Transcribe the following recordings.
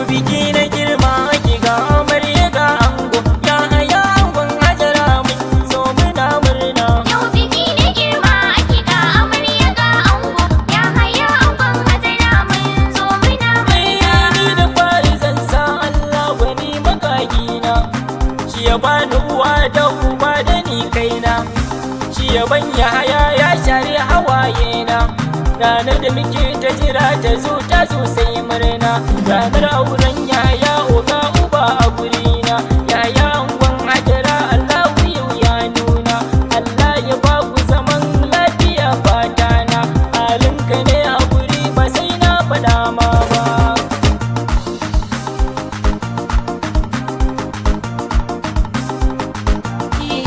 biki na girma ki ga amarya ga ango, ya haya angon Hajara mun zo muna murna. Yau biki na girma ki ga amarya ga ango, ya haya angon Hajara mun zo muna murna. Ni da fari zan sa Allah wani makagina, shi ya bani uwa da uba da ni kaina, shi ya banya haya ya share hawaye na. Ranar da muke ta jira ta zo sai murna, ranar auren yaya oga uba a gurina, yaya angon Hajara Allahu yau ya nuna. Allah ya ba ku zaman lafiya fatana, halinka ne a guri ba sai na faɗa ma ba.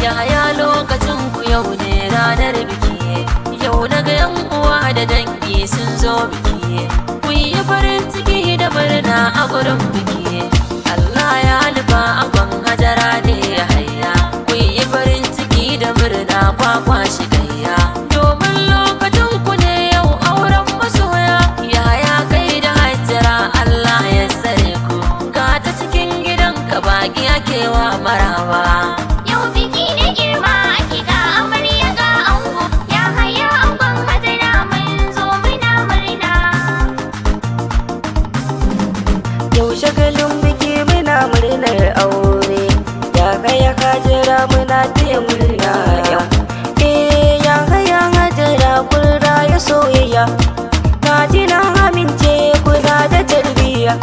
Yaya lokacin ku yau ne ranar biki, yau na ga yan uwa da dangi sun zo biki, ku yi farin ciki da murna a gurin biki. Allah ya nufa angon Hajara ne ya haya, ku yi farin ciki da murna kwakwa shi gayya, domin lokacin ku ne yau auren masoya. Yaya kai da Hajara Allah ya tsare ku, ga ta cikin gidanka baki ake wa maraba. Yau biki na girma ki ga amarya ga ango, ya haya angon Hajara mun zo muna murna. Yau shagalin biki muna murnar aure, ya haya Hajara muna taya murna yau. Ya haya Hajara kun raya soyayya, na ji na amince kuna da tarbiyya.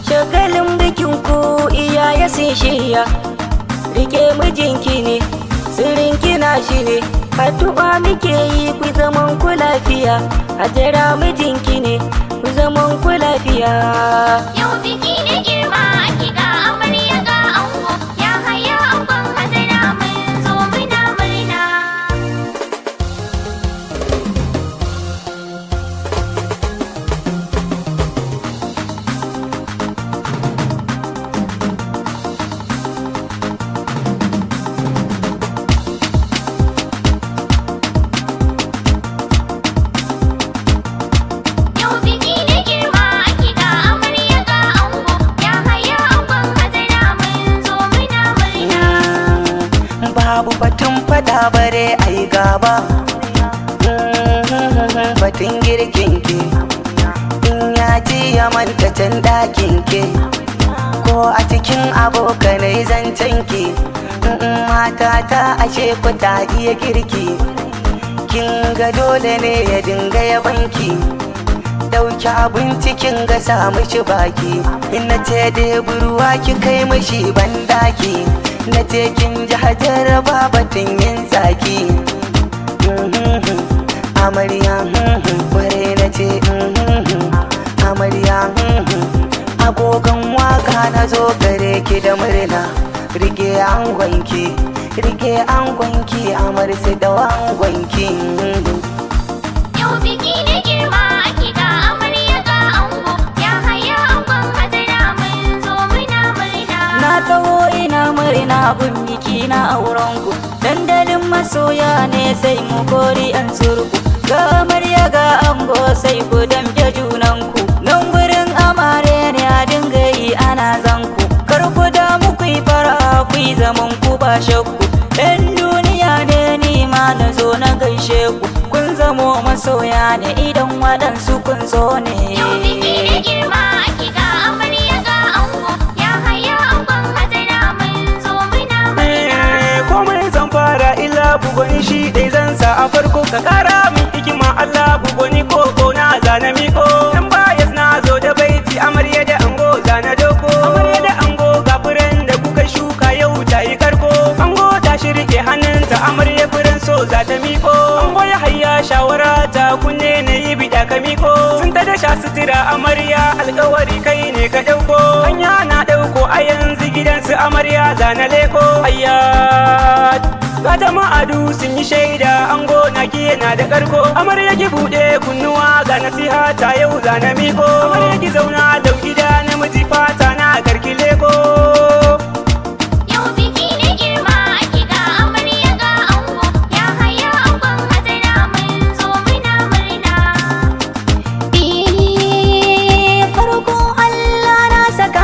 Shagalin bikin ku iyaye sun shirya, rike mijinki ne sirrinki na shi ne, addu'a muke yi ku zaman ku lafiya. Hajara mijinki ne ku zaman ku lafiya. Yau biki na girma ki ga amarya ga ango, ya haya angon Hajara mun zo muna murna. Yau biki na girma ki ga amarya ga ango, ya haya angon Hajara mun zo muna murna. Babu batun fada bare ai gaba, batun girkin ki in ya ji ya manta can ɗakin ki, ko a cikin abokanai zancen ki. Matata ashe ku ta iya girki, kin ga dole ne ya dinga yabanki. Dauki abinci kin ga sa mishi baki, na ce debi ruwa ki kai mishi bandaki, na ce kin ji Hajara ba batun yin tsaki. Amarya kware na ce amarya, agogon waka na zo gare ki da murna. Rike angonki, rike angonki, amarsu da angonki. Yau biki na girma ki ga amarya ga ango, ya haya angon Hajara mun zo muna murna. Na taho ina murna gun biki na aurenku, dandalin masoya ne sai mu kori an surku. Ga amarya ga ango sai ku damke junanku, nan gurin amare ne a dinga yi ana zanku. Kar ku damu ku yi fara ku yi zaman ku ba shakku, ɗan duniya ne ni ma na zo na gaishe ku. Kun zamo masoya ne idan waɗansu kun zo ne. Yau biki na girma ki ga amarya ga ango, ya haya angon Hajara mun zo muna murna. Komai zan fara illa bugoni shi dai zan sa a farko, ka kara min hikima Allah bugoni koko na zana miko. Dan bayas na zo da baiti amarya da ango zana doko, amarya da ango ga furen da kuka shuka yau ta yi karko. Ango ta shirke hannunta amarya furen so za ta miko, ango ya hayya shawara ta kunne na yi bida ka miko. Sun ta dasha sutura amarya alkawari kai ne ka dauko, hanya na dauko a yanzu gidansu amarya zana leko. Hayyat ga jama'adu sun yi shaida ango na ki yana da karko, amarya ki bude kunnuwa ga nasiha ta yau zana miko. Amarya ki zauna da gida namiji fata na garki leko. Yau biki na girma ki ga amarya ga ango, ya haya angon Hajara mun zo muna murna. Farko Allah na saka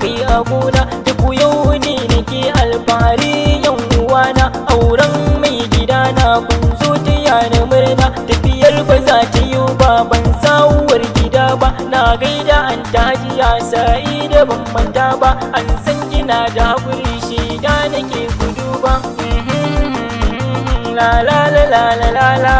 kai a gona duk yau ne nake alfahari yan uwana auren mai gida na kun zo ta yana murna tafiyar ba za ta yi ba ban sawuwar gida ba na gaida an tajiya sa'i da ban manta ba an san kina da haƙuri shiga nake gudu ba la la la la la la la